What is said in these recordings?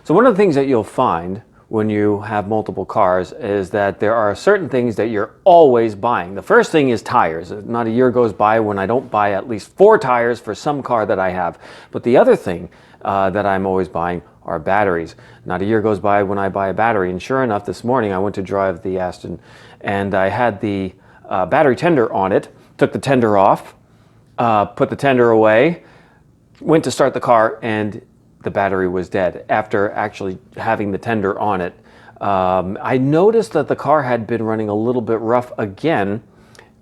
So one of the things that you'll find when you have multiple cars is that there are certain things that you're always buying. The first thing is tires. Not a year goes by when I don't buy at least 4 tires for some car that I have. But the other thing that I'm always buying are batteries. Not a year goes by when I buy a battery. And sure enough, this morning I went to drive the Aston and I had the battery tender on it, took the tender off, put the tender away, went to start the car, and the battery was dead after actually having the tender on it. I noticed that the car had been running a little bit rough again,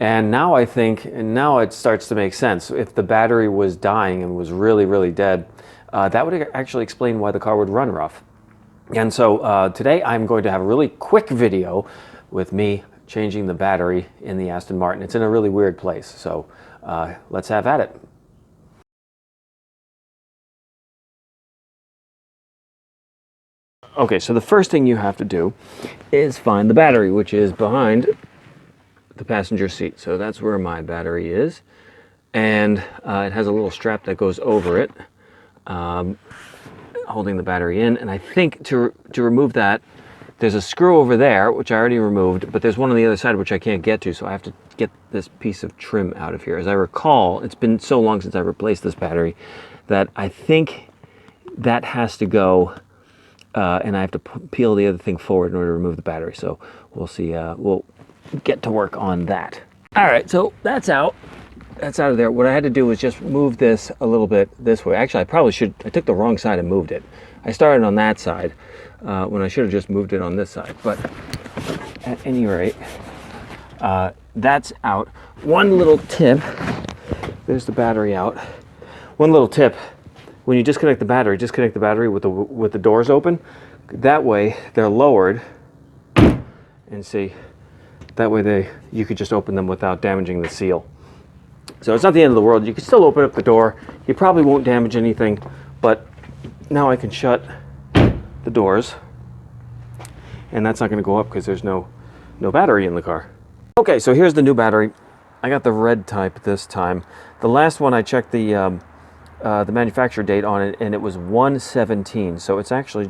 and now I think, and now it starts to make sense. If the battery was dying and was really, really dead, that would actually explain why the car would run rough. And so today I'm going to have a really quick video with me changing the battery in the Aston Martin. It's in a really weird place, so let's have at it. Okay, so the first thing you have to do is find the battery, which is behind the passenger seat. So that's where my battery is. And it has a little strap that goes over it, holding the battery in. And I think to remove that, there's a screw over there, which I already removed, but there's one on the other side which I can't get to, so I have to get this piece of trim out of here. As I recall, it's been so long since I replaced this battery that I think that has to go, and I have to peel the other thing forward in order to remove the battery. So we'll see, we'll get to work on that. All right, so that's out. That's out of there. What I had to do was just move this a little bit this way. Actually, I took the wrong side and moved it. I started on that side when I should have just moved it on this side. But at any rate, that's out. One little tip, there's the battery out. One little tip, when you disconnect the battery with the doors open. That way they're lowered, and see, that way you could just open them without damaging the seal. So it's not the end of the world. You can still open up the door. You probably won't damage anything, but now I can shut the doors, and that's not going to go up because there's no battery in the car. Okay, so here's the new battery. I got the red type this time. The last one I checked the manufacturer date on it, and it was 1/17. So it's actually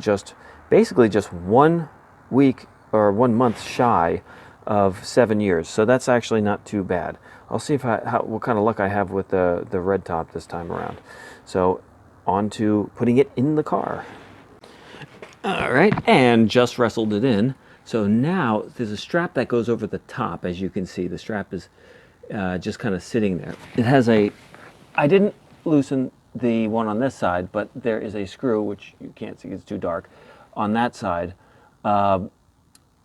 basically just 1 week or 1 month shy of 7 years. So that's actually not too bad. I'll see what kind of luck I have with the red top this time around. So on to putting it in the car. All right, and just wrestled it in. So now there's a strap that goes over the top. As you can see, the strap is just kind of sitting there. It has I didn't loosen the one on this side, but there is a screw, which you can't see, it's too dark, on that side. I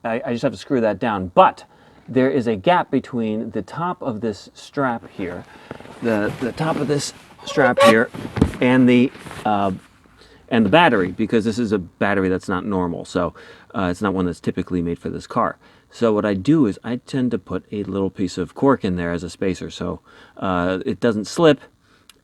just have to screw that down, but there is a gap between the top of this strap here, the top of this strap here, and the battery, because this is a battery that's not normal, so it's not one that's typically made for this car. So what I do is I tend to put a little piece of cork in there as a spacer, so it doesn't slip,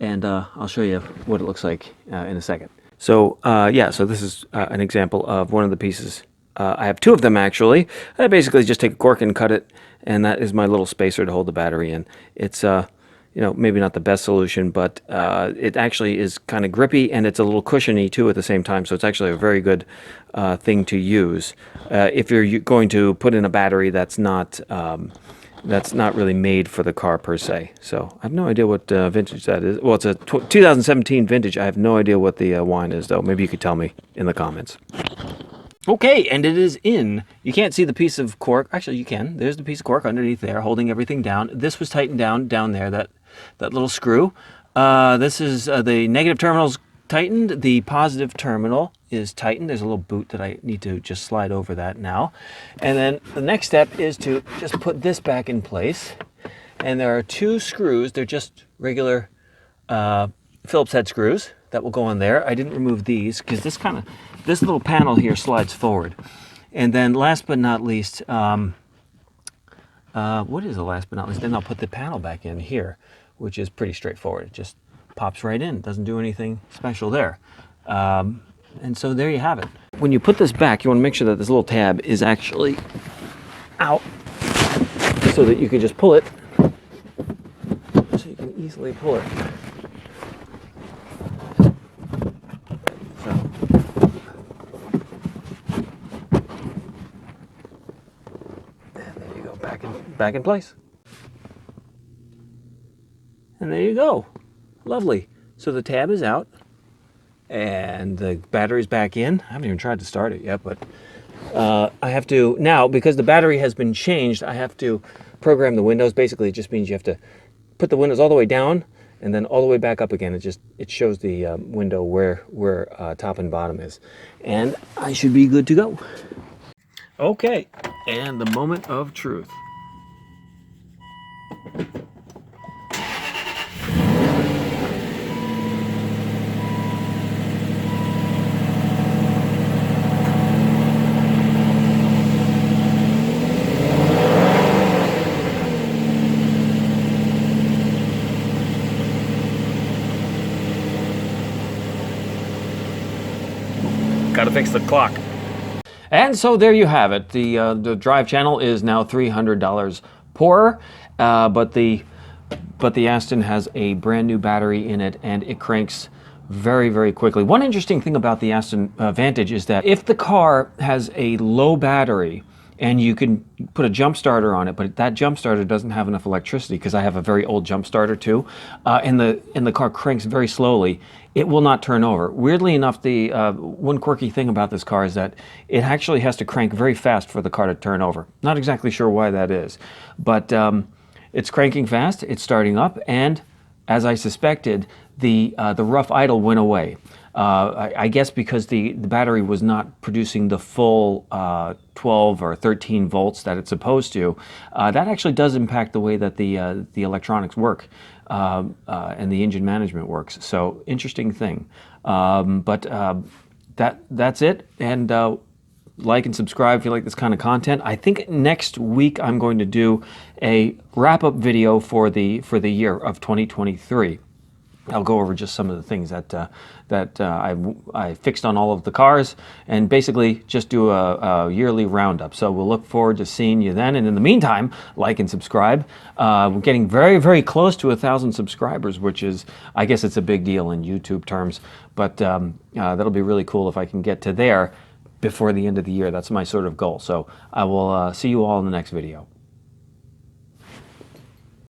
and I'll show you what it looks like in a second. So yeah, so this is an example of one of the pieces. I have 2 of them actually. I basically just take a cork and cut it, and that is my little spacer to hold the battery in. It's you know, maybe not the best solution, but it actually is kind of grippy, and it's a little cushiony too at the same time. So it's actually a very good thing to use if you're going to put in a battery that's not really made for the car per se. So I have no idea what vintage that is. Well, it's a 2017 vintage. I have no idea what the wine is, though. Maybe you could tell me in the comments. Okay, and it is in. You can't see the piece of cork. Actually, you can. There's the piece of cork underneath there, holding everything down. This was tightened down there, that little screw. This is the negative terminal's tightened. The positive terminal is tightened. There's a little boot that I need to just slide over that now. And then the next step is to just put this back in place. And there are 2 screws. They're just regular Phillips head screws that will go on there. I didn't remove these because this little panel here slides forward. And then last but not least, what is the last but not least? Then I'll put the panel back in here, which is pretty straightforward. It just pops right in. It doesn't do anything special there. And so there you have it. When you put this back, you want to make sure that this little tab is actually out so that you can just pull it. So you can easily pull it. back in place. And there you go. Lovely. So the tab is out and the battery's back in. I haven't even tried to start it yet, but I have to, now because the battery has been changed, I have to program the windows. Basically, it just means you have to put the windows all the way down and then all the way back up again. It shows the window where top and bottom is. And I should be good to go. Okay, and the moment of truth. Gotta fix the clock. And so there you have it. The drive channel is now $300 poorer, but the Aston has a brand new battery in it, and it cranks very, very quickly. One interesting thing about the Aston Vantage is that if the car has a low battery, and you can put a jump starter on it, but that jump starter doesn't have enough electricity, because I have a very old jump starter too, and the car cranks very slowly, it will not turn over. Weirdly enough, the one quirky thing about this car is that it actually has to crank very fast for the car to turn over. Not exactly sure why that is, but it's cranking fast, it's starting up, and as I suspected, the rough idle went away. I guess because the battery was not producing the full 12 or 13 volts that it's supposed to. That actually does impact the way that the electronics work and the engine management works. So interesting thing. But that's it. And like and subscribe if you like this kind of content. I think next week I'm going to do a wrap-up video for the year of 2023. I'll go over just some of the things that I fixed on all of the cars, and basically just do a yearly roundup. So we'll look forward to seeing you then. And in the meantime, like and subscribe. We're getting very, very close to 1,000 subscribers, which is, I guess it's a big deal in YouTube terms. But that'll be really cool if I can get to there before the end of the year. That's my sort of goal. So I will see you all in the next video.